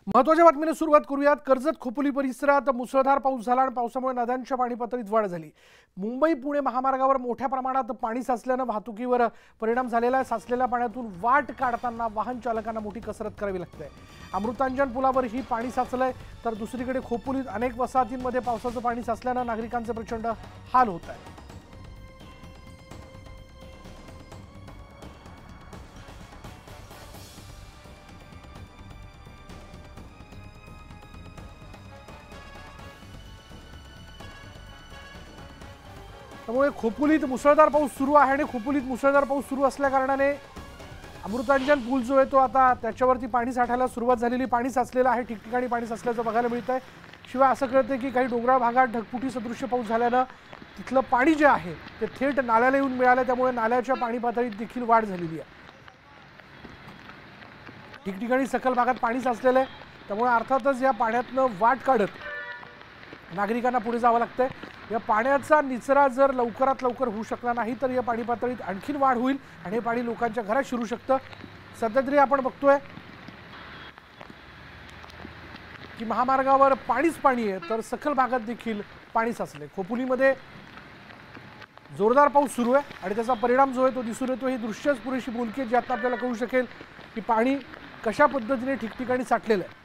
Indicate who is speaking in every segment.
Speaker 1: महत्त्वाच्या बातमीने सुरुवात करूयात। कर्जत खोपोली परिसरात मुसळधार पाऊस झाला आणि पावसामुळे नद्यांच्या पाणी पातळीत वाढ झाली। मुंबई पुणे महामार्गावर मोठ्या प्रमाणात पाणी साचल्याने वाहतुकीवर परिणाम झालेला आहे। साचलेल्या पाण्यातून वाट काढताना वाहन चालकांना मोठी कसरत करावी लागते। अमृतांजन पुलावरही पाणी साचलंय, तर दुसरीकडे खोपोलीत अनेक वसाहतींमध्ये पावसाचं पाणी साचल्याने नागरिकांचे प्रचंड हाल होत आहेत। त्यामुळे खोपोलीत मुसळधार पाऊस सुरू आहे आणि खोपोलीत मुसळधार पाऊस सुरू असल्या कारणाने अमृतांजन पूल जो आहे तो आता त्याच्यावरती पाणी साठायला सुरुवात झालेली, पाणी साचलेलं आहे, ठिकठिकाणी पाणी साचल्याचं बघायला मिळतंय। शिवाय असं कळतंय की काही डोंगराळ भागात ढगफुटी सदृश्य पाऊस झाल्यानं तिथलं पाणी जे आहे ते थेट नाल्याला येऊन मिळालं, त्यामुळे नाल्याच्या पाणी पातळीत देखील वाढ झालेली आहे। ठिकठिकाणी सखल भागात पाणी साचलेलं आहे, त्यामुळे अर्थातच या पाण्यातनं वाट काढत नागरिकांना पुढे जावं लागतंय। या पाण्याचा निचरा जर लवकरात लवकर होऊ शकला नाही तर या पाणी पातळीत आणखीन वाढ होईल आणि हे पाणी लोकांच्या घरात शिरू शकतं। सध्या तरी आपण बघतोय की महामार्गावर पाणीच पाणी आहे, तर सखल भागात देखील पाणी साचले। खोपोलीमध्ये जोरदार पाऊस सुरू आहे आणि त्याचा परिणाम जो आहे तो दिसून येतो। ही दृश्यच पुरेशी बोलकी आहेत ज्यात आपल्याला कळू शकेल की पाणी कशा पद्धतीने ठिकठिकाणी साठलेलं आहे।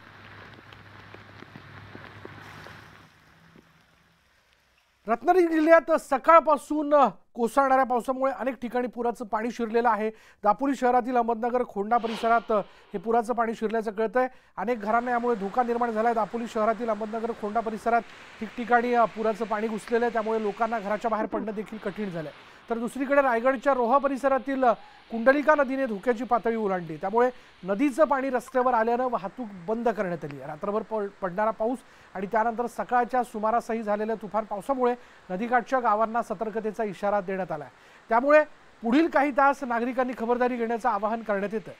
Speaker 1: रत्नागिरी जिल्ह्यात सकाळपासून कोसळणाऱ्या पावसामुळे अनेक ठिकाणी पुराचं पाणी शिरलेलं आहे। दापोली शहरातील अहमदनगर खोंडा परिसरात हे पुराचं पाणी शिरल्याचं कळतंय। अनेक घरांना यामुळे धोका निर्माण झालाय। दापोली शहरातील अहमदनगर खोंडा परिसरात ठिकठिकाणी पुराचं पाणी घुसलेलं आहे, त्यामुळे लोकांना घराच्या बाहेर पडणं देखील कठीण झालंय। तर दुसरीकडे रायगडच्या रोहा परिसरातील कुंडलिका नदीने धोक्याची पातळी ओलांडली, त्यामुळे नदीचं पाणी रस्त्यावर आल्यानं वाहतूक बंद करण्यात आली आहे। रात्रभर पडणारा पाऊस आणि त्यानंतर सकाळच्या सुमारासही झालेल्या तुफान पावसामुळे नदीकाठच्या गावांना सतर्कतेचा इशारा देण्यात आला आहे। त्यामुळे पुढील काही तास नागरिकांनी खबरदारी घेण्याचं आवाहन करण्यात येतं।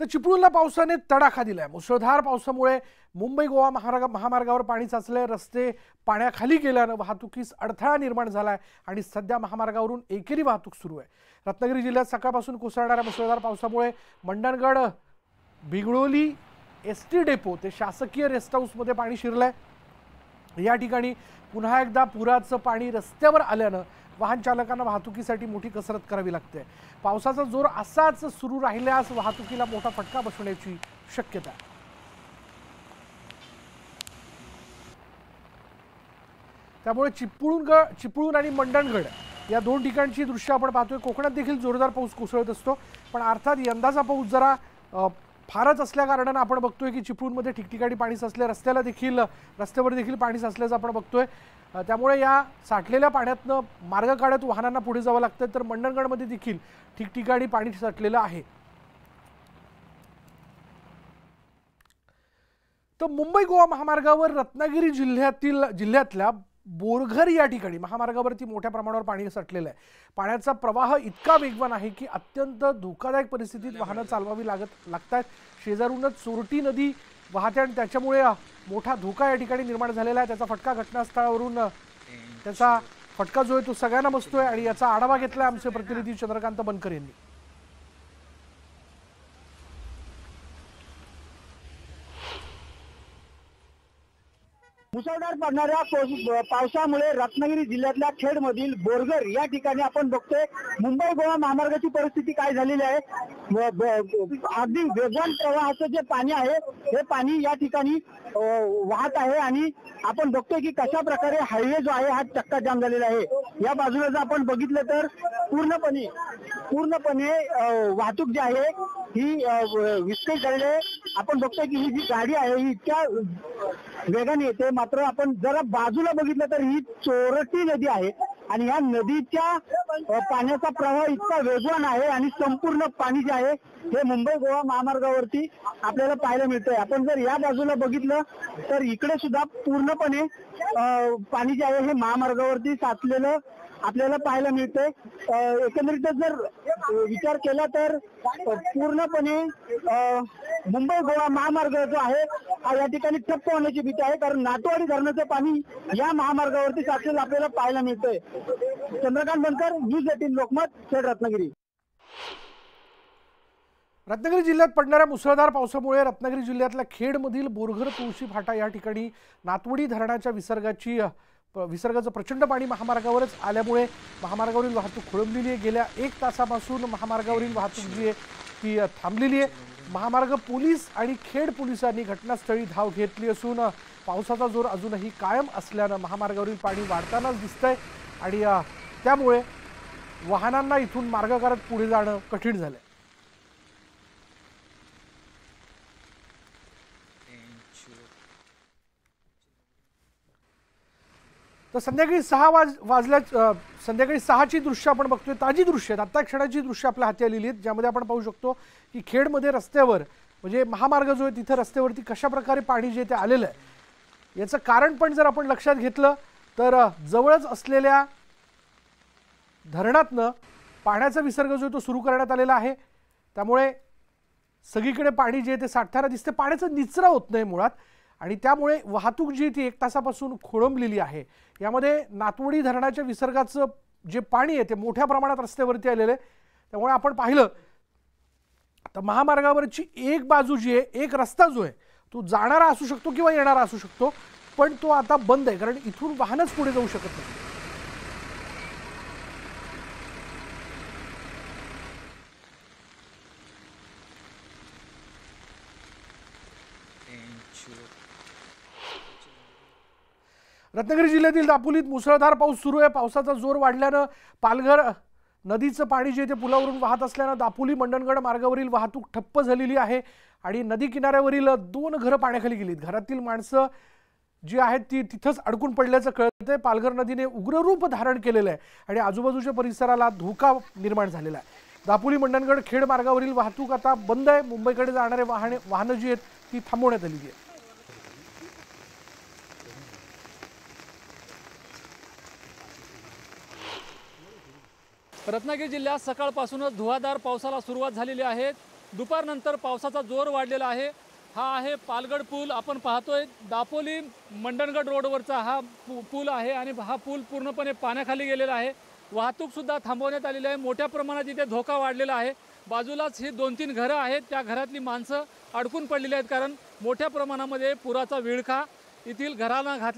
Speaker 1: तर चिपळूणला पावसाने तडाखा दिलाय। मुसळधार पावसामुळे मुंबई गोवा महामार्गावर पाणी साचले, रस्ते पाण्याखाली गेल्यानं वाहतुकीस अडथळा निर्माण झालाय आणि सध्या महामार्गावरून एकेरी वाहतूक सुरू आहे। रत्नागिरी जिल्ह्यात सकाळपासून कोसळणाऱ्या मुसळधार पावसामुळे मंडणगड भिगळोली एसटी डेपो ते शासकीय रेस्ट हाऊसमध्ये पाणी शिरलंय। या ठिकाणी पुन्हा एकदा पुराचं पाणी रस्त्यावर आल्यानं वाहन चालकांना वाहतुकीसाठी मोठी कसरत करावी लागते। पावसाचा जोर असाच सुरू राहिल्यास वाहतुकीला मोठा फटका बसण्याची शक्यता आहे। त्यामुळे चिपळूण आणि मंडणगड या दोन ठिकाणची दृश्य आपण पाहतोय। कोकणात देखील जोरदार पाऊस कोसळत असतो, पण अर्थात यंदाचा पाऊस जरा फारच असल्या कारणाने आपण बघतोय की चिपळूणमध्ये ठिकठिकाणी पाणी साचले, रस्त्यावर देखील पाणी साचल्याचं आपण बघतोय। त्यामुळे या साठलेल्या पाण्यातनं मार्ग काढत वाहनांना पुढे जावं लागतं। तर मंडणगडमध्ये देखील ठिकठिकाणी पाणी साठलेलं आहे। तर मुंबई गोवा महामार्गावर रत्नागिरी जिल्ह्यातल्या बोरघर या ठिकाणी महामार्गावरती मोठ्या प्रमाणावर पाणी साठलेलं आहे। पाण्याचा प्रवाह इतका वेगवान आहे की अत्यंत धोकादायक परिस्थितीत वाहनं चालवावी लागतात। शेजारूनच चोरटी नदी वाहते आणि त्याच्यामुळे मोठा धोका या ठिकाणी निर्माण झालेला आहे। त्याचा फटका घटनास्थळावरून जो आहे तो सगळ्यांना बसतोय आणि याचा आढावा घेतलाय आमचे प्रतिनिधी चंद्रकांत बनकर यांनी।
Speaker 2: मुसळधार पडणाऱ्या पावसामुळे रत्नागिरी जिल्ह्यातल्या खेडमधील बोरघर या ठिकाणी आपण बघतोय मुंबई गोवा महामार्गाची परिस्थिती काय झालेली आहे। अगदी वेगवान प्रवाहाचं जे पाणी आहे हे पाणी या ठिकाणी वाहत आहे आणि आपण बघतोय की कशा प्रकारे हायवे जो आहे हा चक्का जाम झालेला आहे। या बाजूला जर आपण बघितलं तर पूर्णपणे वाहतूक जी आहे ही विस्कळीत झालेली आहे। आपण बघतोय की ही जी गाडी आहे ही इतक्या वेगाने येते, मात्र आपण जरा बाजूला बघितलं तर ही चोरटी नदी आहे आणि या नदीच्या पाण्याचा प्रवाह इतका वेगवान आहे आणि संपूर्ण पाणी जे आहे हे मुंबई गोवा महामार्गावरती आपल्याला पाहायला मिळतंय। आपण जर या बाजूला बघितलं तर इकडे सुद्धा पूर्णपणे पाणी जे आहे हे महामार्गावरती साचलेलं आपल्याला पाहायला मिळते. एकंदरीतच जर विचार केला तर पूर्णपणे मुंबई गोवा महामार्ग जो आहे हा या ठिकाणी ठप्प होण्याची भीती आहे, कारण नाटवाडी धरणाचं पाणी या महामार्गावरती साचलेलं आपल्याला पाहायला मिळतंय. चंद्रकांत बनकर, न्यूज 18 लोकमत, खेड, रत्नागिरी.
Speaker 1: रत्नागिरी जिल्ह्यात पडणाऱ्या मुसळधार पावसामुळे रत्नागिरी जिल्ह्यातल्या खेडमधील बोरघर तुळशी फाटा या ठिकाणी नातवडी धरणाच्या विसर्गाचं प्रचंड पाणी महामार्गावरच आल्यामुळे महामार्गावरील वाहतूक खोळंबलेली आहे. गेल्या 1 तासापासून महामार्गावरील वाहतूक जी आहे ती थांबलेली आहे. महामार्ग पोलीस आणि खेड पोलिसांनी घटनास्थळी धाव घेतली असून पावसाचा जोर अजूनही कायम असल्यानं महामार्गावरील पाणी वाढतानाच दिसतंय आणि त्यामुळे वाहनांना इथून मार्ग करत पुढे जाणं कठीण झालंय. तर संध्याकाळी 6 संध्याकाळी 6ची दृश्य आपण बघतोय. ताजी दृश्य आहेत, आता क्षणाची दृश्य आपल्या हाती आलेली आहेत, ज्यामध्ये आपण पाहू शकतो की खेडमध्ये रस्त्यावर म्हणजे महामार्ग जो आहे तिथं रस्त्यावरती कशा प्रकारे पाणी जे ते आलेलं आहे याचं कारण पण जर आपण लक्षात घेतलं तर जवळच असलेल्या धरणातनं पाण्याचा विसर्ग जो तो सुरू करण्यात आलेला आहे. त्यामुळे सगळीकडे पाणी जे ते साठताना दिसते, पाण्याचा निचरा होत नाही मुळात आणि त्यामुळे वाहतूक जी ती 1 तासापासून खोळंबलेली आहे. यामध्ये नातवडी धरणाच्या विसर्गाचं जे पाणी आहे ते मोठ्या प्रमाणात रस्त्यावरती आलेलं आहे. त्यामुळे आपण पाहिलं तर महामार्गावरची एक बाजू जी आहे, एक रस्ता जो आहे तो जाणारा असू शकतो किंवा येणारा असू शकतो, पण तो आता बंद आहे, कारण इथून वाहनच पुढे जाऊ शकत नाही. रत्नागिरी जिल्ह्यातील दापोलीत मुसळधार पाऊस सुरू आहे. पावसाचा जोर वाढल्यानं पालघर नदीचं पाणी जे ते पुलावरून वाहत असल्यानं दापोली मंडणगड मार्गावरील वाहतूक ठप्प झालेली आहे आणि नदी किनाऱ्यावरील 2 घरं पाण्याखाली गेलीत. घरातील माणसं जी आहेत ती तिथंच अडकून पडल्याचं कळतंय. पालघर नदीने उग्ररूप धारण केलेलं आहे आणि आजूबाजूच्या परिसराला धोका निर्माण झालेला आहे. दापोली मंडणगड खेड मार्गावरील वाहतूक आता बंद आहे. मुंबईकडे जाणारे वाहनं जी आहेत ती थांबवण्यात आलेली आहेत.
Speaker 3: रत्नागिरी जिल्ह्यात सकाळपासूनच धुवाधार पावसाला सुरुवात झालेली आहे. दुपारनंतर पावसाचा जोर वाढलेला आहे. हा आहे पालगड पूल. आपण पाहतोय दापोली मंडणगड रोडवरचा हा पूल आहे आणि हा पूल पूर्णपणे पाण्याखाली गेलेला आहे. वाहतूक सुद्धा थांबवण्यात आलेली आहे. मोठ्या प्रमाणात इथे धोका वाढलेला आहे. बाजूलाच ही 2-3 घरं आहेत, त्या घरातली माणसं अडकून पडलेली आहेत, कारण मोठ्या प्रमाणामध्ये पुराचा विळखा येथील घरांना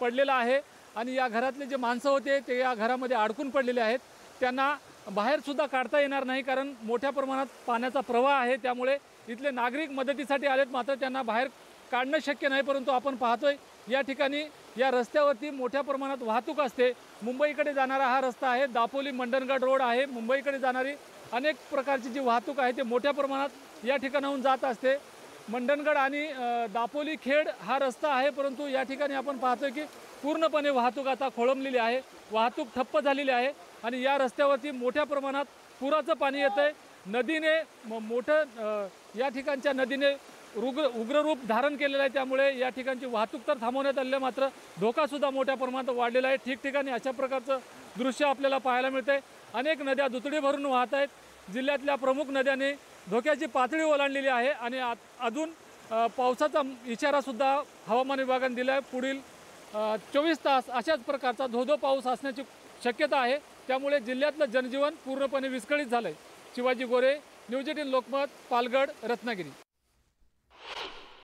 Speaker 3: पडलेला आहे आणि या घरातले जे माणसं होते ते या घरामध्ये अडकून पडलेले आहेत. त्यांना बाहेर सुद्धा काढता येणार नाही, कारण मोठ्या प्रमाणात पाण्याचा प्रवाह आहे. त्यामुळे इथले नागरिक मदतीसाठी आलेत, मात्र त्यांना बाहेर काढणं शक्य नाही. परंतु आपण पाहतोय या ठिकाणी या रस्त्यावरती मोठ्या प्रमाणात वाहतूक असते. मुंबईकडे जाणारा हा रस्ता आहे, दापोली मंडणगड रोड आहे. मुंबईकडे जाणारी अनेक प्रकारची जी वाहतूक आहे ते मोठ्या प्रमाणात या ठिकाणाहून जात असते. मंडणगड आणि दापोली खेड हा रस्ता आहे, परंतु या ठिकाणी आपण पाहतोय की पूर्णपणे वाहतूक आता खोळंबलेली आहे. वाहतूक ठप्प झालेली आहे आणि या रस्त्यावरती मोठ्या प्रमाणात पुराचं पाणी येतं आहे. नदीने या ठिकाणच्या नदीने उग्ररूप धारण केलेलं आहे. त्यामुळे या ठिकाणची वाहतूक तर थांबवण्यात आलेली आहे, मात्र धोकासुद्धा मोठ्या प्रमाणात वाढलेला आहे. ठिकठिकाणी अशा प्रकारचं दृश्य आपल्याला पाहायला मिळतंय. अनेक नद्या दुतडी भरून वाहत आहेत. जिल्ह्यातल्या प्रमुख नद्यांनी धोक्याची पातळी ओलांडलेली आहे आणि अजून पावसाचा इशारासुद्धा हवामान विभागाने दिला आहे. पुढील 24 तास अशाच प्रकारचा धोधो पाऊस असण्याची शक्यता आहे. त्यामुळे जिल्ह्यातलं जनजीवन पूर्णपणे विस्कळीत झालंय. शिवाजी गोरे, न्यूज 18 लोकमत, पालगड, रत्नागिरी.